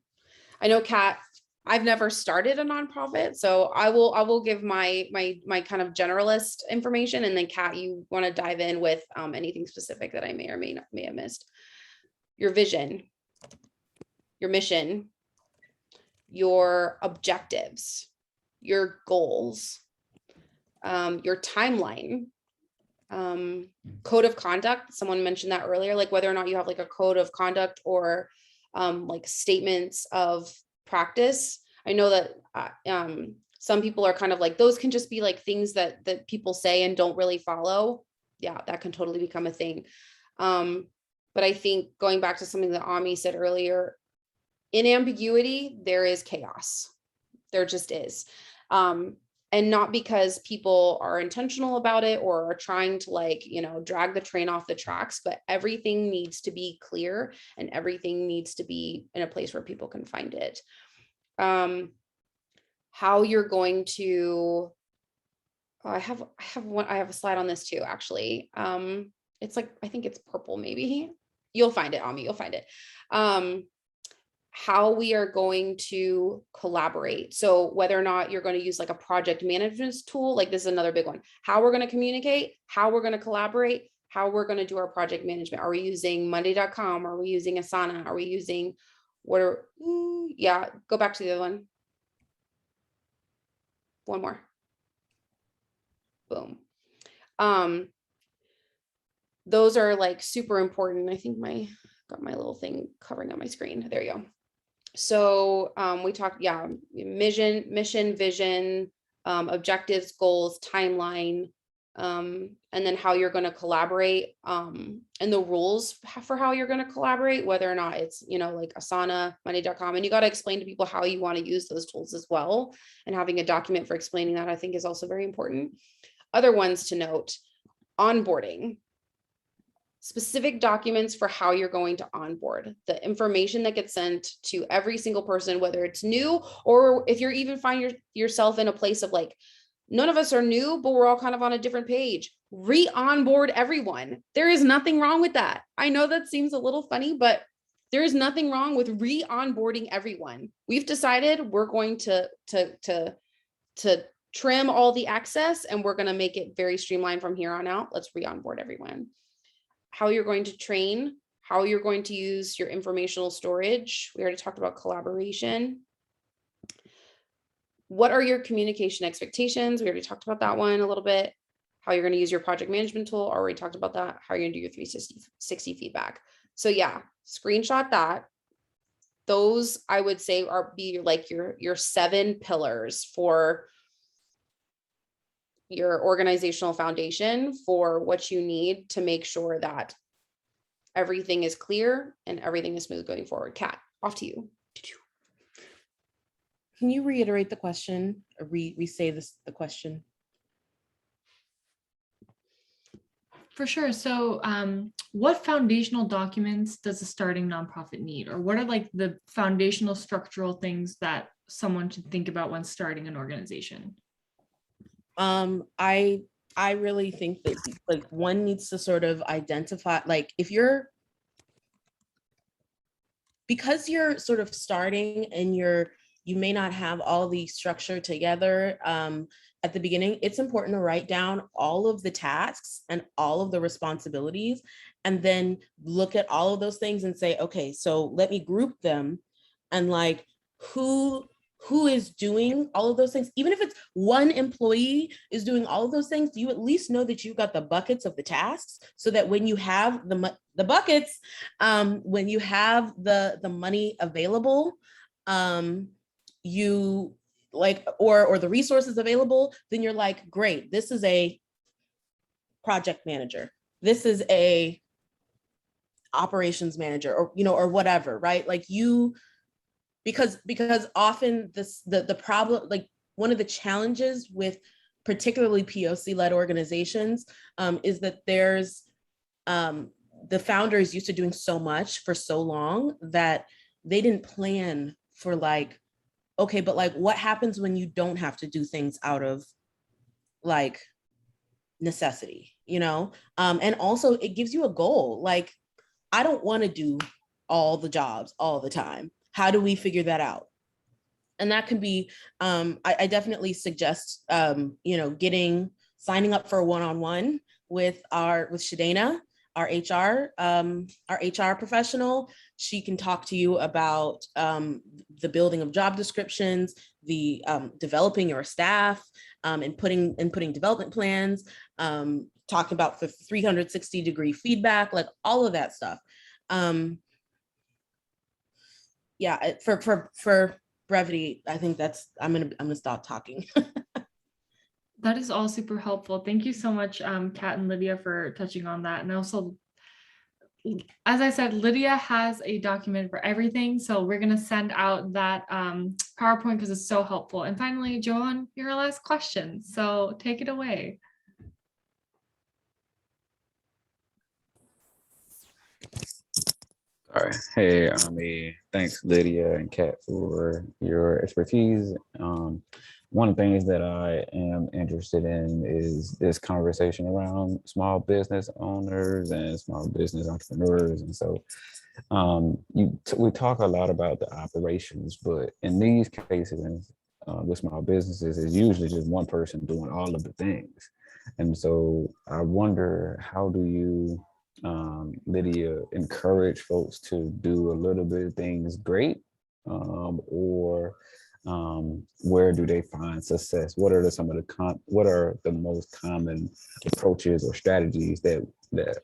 I know, Kat, I've never started a nonprofit, so I will give my kind of generalist information, and then Kat, you want to dive in with anything specific that I may or may have missed. Your vision, your mission, your objectives, your goals, your timeline, code of conduct. Someone mentioned that earlier, like whether or not you have like a code of conduct or like statements of practice. I know that some people are kind of like, those can just be like things that people say and don't really follow. Yeah, that can totally become a thing. But I think going back to something that Ami said earlier, in ambiguity, there is chaos. There just is. And not because people are intentional about it or are trying to like, you know, drag the train off the tracks, but everything needs to be clear and everything needs to be in a place where people can find it. How you're going to, I have a slide on this too, actually. It's like, I think it's purple, maybe. You'll find it, Ami, you'll find it. How we are going to collaborate. So whether or not you're going to use like a project management tool, like this is another big one, how we're going to communicate, how we're going to collaborate, how we're going to do our project management. Are we using Monday.com? Are we using Asana? Are we using yeah, go back to the other one. One more. Boom. Those are like super important. I think got my little thing covering on my screen. There you go. So we talked, yeah, mission, vision, objectives, goals, timeline, and then how you're going to collaborate, and the rules for how you're going to collaborate, whether or not it's, you know, like Asana, Monday.com, and you got to explain to people how you want to use those tools as well. And having a document for explaining that, I think, is also very important. Other ones to note, onboarding. specific documents for how you're going to onboard, the information that gets sent to every single person, whether it's new or if you're even find yourself in a place of like, none of us are new, but we're all kind of on a different page. Re-onboard everyone. There is nothing wrong with that. I know that seems a little funny, but there is nothing wrong with re-onboarding everyone. We've decided we're going to trim all the excess and we're going to make it very streamlined from here on out. Let's re-onboard everyone. How you're going to train, how you're going to use your informational storage. We already talked about collaboration. What are your communication expectations? We already talked about that one a little bit. How you're going to use your project management tool. Already talked about that. How you're going to do your 360 feedback. So yeah, screenshot that. Those I would say be like your 7 pillars for your organizational foundation for what you need to make sure that everything is clear and everything is smooth going forward. Kat, off to you. Can you reiterate the question or re-say the question? For sure. So what foundational documents does a starting nonprofit need? Or what are like the foundational structural things that someone should think about when starting an organization? I really think that like one needs to sort of identify, like because you're sort of starting and you may not have all the structure together at the beginning, it's important to write down all of the tasks and all of the responsibilities, and then look at all of those things and say, okay, so let me group them, and like who is doing all of those things. Even if it's one employee is doing all of those things, you at least know that you've got the buckets of the tasks, so that when you have the buckets, when you have the money available, you like, or the resources available, then you're like, great, this is a project manager, this is a operations manager, or or whatever, right? Like because often the problem, like one of the challenges with particularly POC-led organizations is that there's the founder is used to doing so much for so long that they didn't plan for like, okay, but like what happens when you don't have to do things out of like necessity, and also it gives you a goal. Like, I don't want to do all the jobs all the time. How do we figure that out? And that can be, I definitely suggest, signing up for a one-on-one with Shadena, our HR professional. She can talk to you about the building of job descriptions, the developing your staff, and putting development plans, talking about the 360-degree feedback, like all of that stuff. Yeah, for brevity, I think I'm gonna stop talking. That is all super helpful. Thank you so much, Kat and Lydia, for touching on that. And also, as I said, Lydia has a document for everything. So we're going to send out that PowerPoint because it's so helpful. And finally, Joanne, your last question. So take it away. All right. Hey, thanks Lydia and Kat for your expertise. One of the things that I am interested in is this conversation around small business owners and small business entrepreneurs. And so we talk a lot about the operations, but in these cases with small businesses, it's usually just one person doing all of the things. And so I wonder, how do you, Lydia, encourage folks to do a little bit of things great, or where do they find success? What are what are the most common approaches or strategies that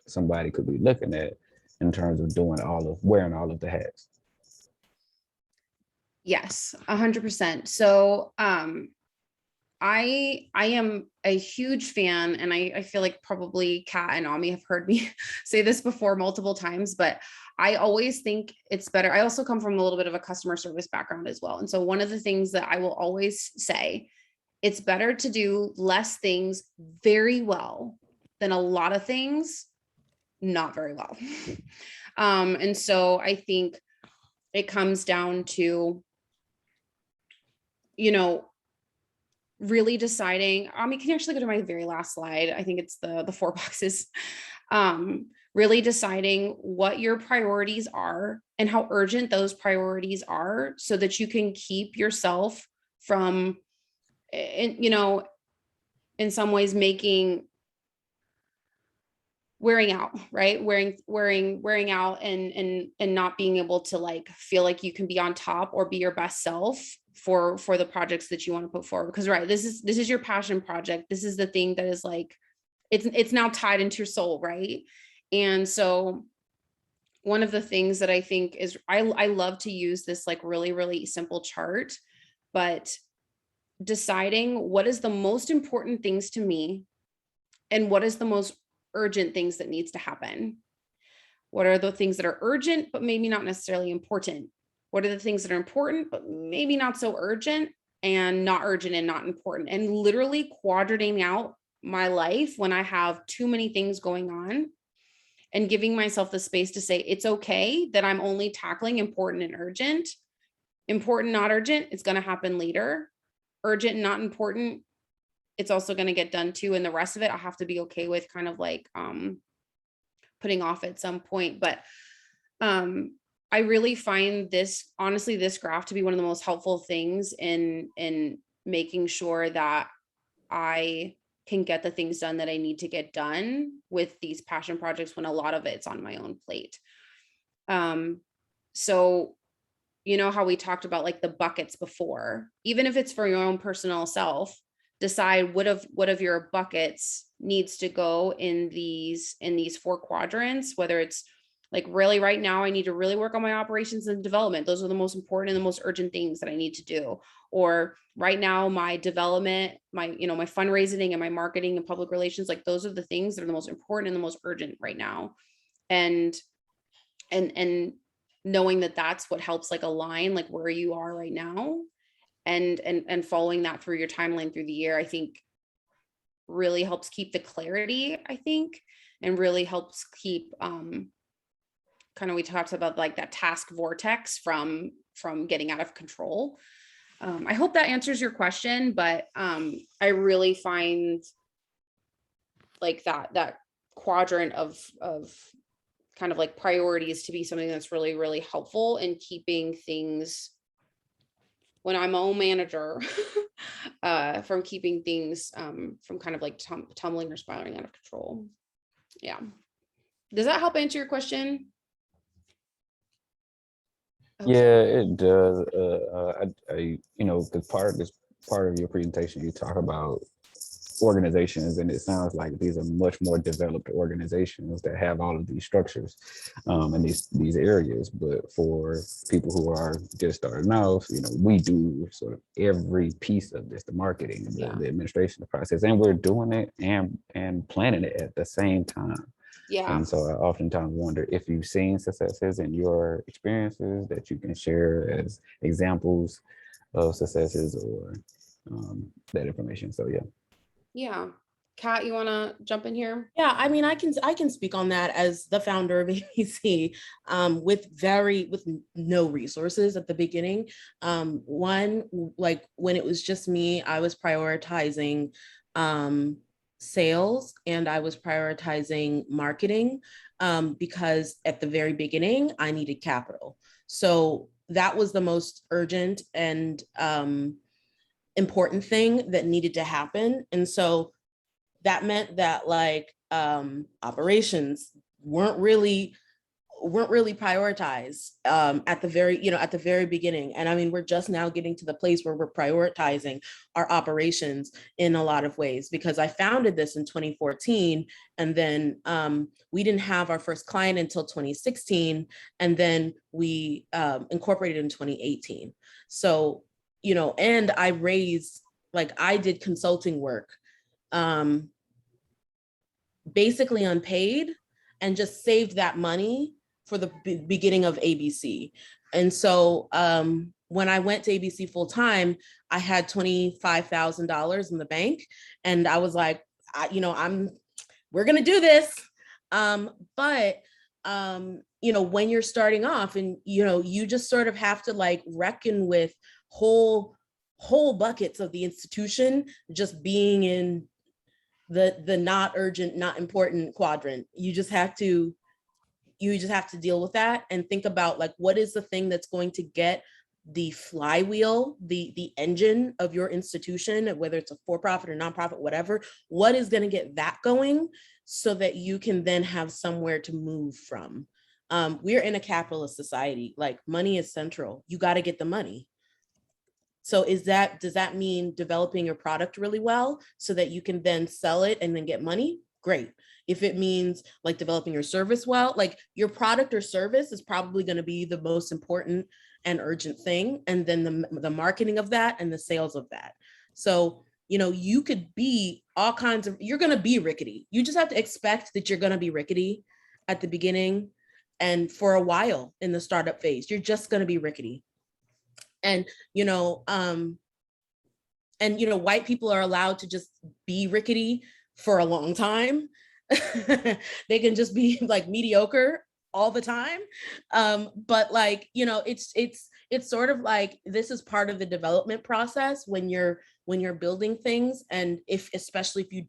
somebody could be looking at in terms of wearing all of the hats? Yes, 100%. So I am a huge fan, and I feel like probably Kat and Ami have heard me say this before multiple times, but I always think it's better. I also come from a little bit of a customer service background as well. And so one of the things that I will always say, it's better to do less things very well than a lot of things not very well. And so I think it comes down to, you know, really deciding, you can actually go to my very last slide. I think it's the 4 boxes. Really deciding what your priorities are and how urgent those priorities are so that you can keep yourself from, you know, in some ways wearing out, right? Wearing out and not being able to like feel like you can be on top or be your best self for the projects that you want to put forward. Because right, this is your passion project. This is the thing that is like, it's now tied into your soul, right? And so one of the things that I think is, I love to use this like really, really simple chart, but deciding what is the most important things to me and what is the most urgent things that needs to happen. What are the things that are urgent, but maybe not necessarily important? What are the things that are important, but maybe not so urgent, and not urgent and not important? And literally quadrating out my life when I have too many things going on and giving myself the space to say, it's okay that I'm only tackling important and urgent. Important, not urgent, it's going to happen later. Urgent, not important, it's also going to get done too. And the rest of it, I have to be okay with kind of like putting off at some point. But I really find this, honestly, this graph to be one of the most helpful things in making sure that I can get the things done that I need to get done with these passion projects when a lot of it's on my own plate. So, you know how we talked about like the buckets before, even if it's for your own personal self, decide what of your buckets needs to go in these 4 quadrants, whether it's like really right now, I need to really work on my operations and development. Those are the most important and the most urgent things that I need to do. Or right now, my development, my fundraising and my marketing and public relations, like those are the things that are the most important and the most urgent right now. And knowing that that's what helps like align like where you are right now, and following that through your timeline through the year, I think really helps keep the clarity, I think, and really helps keep kind of, we talked about like that task vortex from getting out of control. I hope that answers your question, but I really find like that quadrant of kind of like priorities to be something that's really, really helpful in keeping things, when I'm my own manager, from keeping things from kind of like tumbling or spiraling out of control. Yeah. Does that help answer your question? Yeah, it does. The part of your presentation, you talk about organizations, and it sounds like these are much more developed organizations that have all of these structures and these areas. But for people who are just starting off, we do sort of every piece of this, the marketing, the administration, the process, and we're doing it and planning it at the same time. Yeah. And so I oftentimes wonder if you've seen successes in your experiences that you can share as examples of successes or that information. So yeah. Yeah. Kat, you want to jump in here? Yeah, I mean, I can speak on that as the founder of ABC with no resources at the beginning. One, like when it was just me, I was prioritizing sales and I was prioritizing marketing because at the very beginning, I needed capital. So that was the most urgent and important thing that needed to happen. And so that meant that like operations weren't really prioritized at the very beginning. And I mean, we're just now getting to the place where we're prioritizing our operations in a lot of ways, because I founded this in 2014, and then we didn't have our first client until 2016, and then we incorporated in 2018. So, and I did consulting work basically unpaid, and just saved that money for the beginning of ABC. And so when I went to ABC full time, I had $25,000 in the bank, and I was like, we're gonna do this. But when you're starting off and, you just sort of have to like reckon with whole buckets of the institution just being in the not urgent, not important quadrant. You just have to deal with that and think about like, what is the thing that's going to get the flywheel, the engine of your institution, whether it's a for-profit or nonprofit, whatever, what is going to get that going so that you can then have somewhere to move from. We're in a capitalist society, like money is central. You got to get the money. So does that mean developing your product really well so that you can then sell it and then get money? Great. If it means like developing your service well, like your product or service is probably going to be the most important and urgent thing. And then the marketing of that and the sales of that. So, you could be all kinds of, you're going to be rickety. You just have to expect that you're going to be rickety at the beginning and for a while in the startup phase. You're just going to be rickety. And, white people are allowed to just be rickety for a long time. They can just be like mediocre all the time. But like, it's sort of like, this is part of the development process when you're building things. And especially if you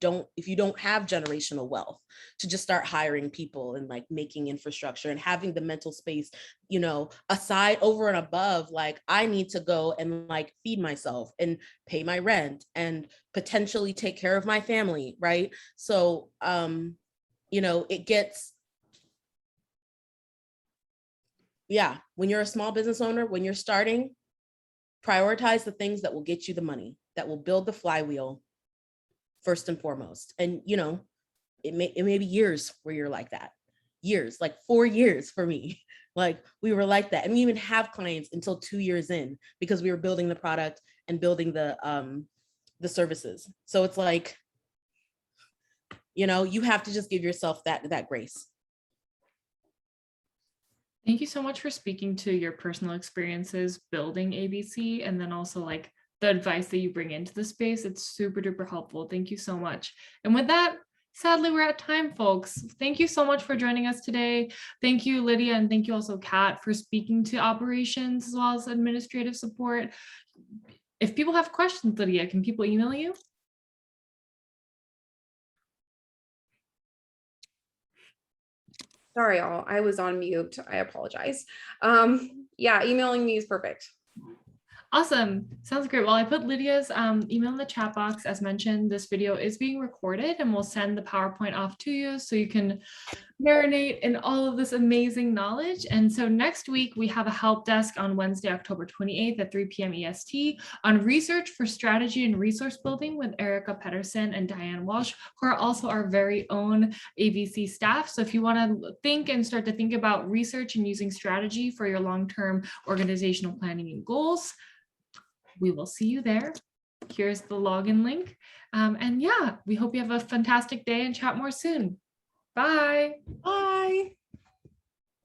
don't have generational wealth, to just start hiring people and like making infrastructure and having the mental space, aside over and above, like I need to go and like feed myself and pay my rent and potentially take care of my family. Right. So, it gets, when you're a small business owner, when you're starting, prioritize the things that will get you the money, that will build the flywheel first and foremost. And, it may be years where you're like that. Years, like 4 years for me. Like we were like that. And we even have clients until 2 years in because we were building the product and building the services. So it's like, you have to just give yourself that grace. Thank you so much for speaking to your personal experiences building ABC, and then also like the advice that you bring into the space. It's super duper helpful. Thank you so much. And with that, sadly, we're at time, folks. Thank you so much for joining us today. Thank you, Lydia, and thank you also, Kat, for speaking to operations as well as administrative support. If people have questions, Lydia, can people email you? Sorry, all. I was on mute. I apologize. Emailing me is perfect. Awesome. Sounds great. Well, I put Lydia's email in the chat box. As mentioned, this video is being recorded and we'll send the PowerPoint off to you so you can marinate in all of this amazing knowledge. And so next week, we have a help desk on Wednesday, October 28th at 3 p.m. EST on research for strategy and resource building with Erica Pedersen and Diane Walsh, who are also our very own ABC staff. So if you want to think and start to think about research and using strategy for your long-term organizational planning and goals, we will see you there. Here's the login link. And we hope you have a fantastic day and chat more soon. Bye. Bye.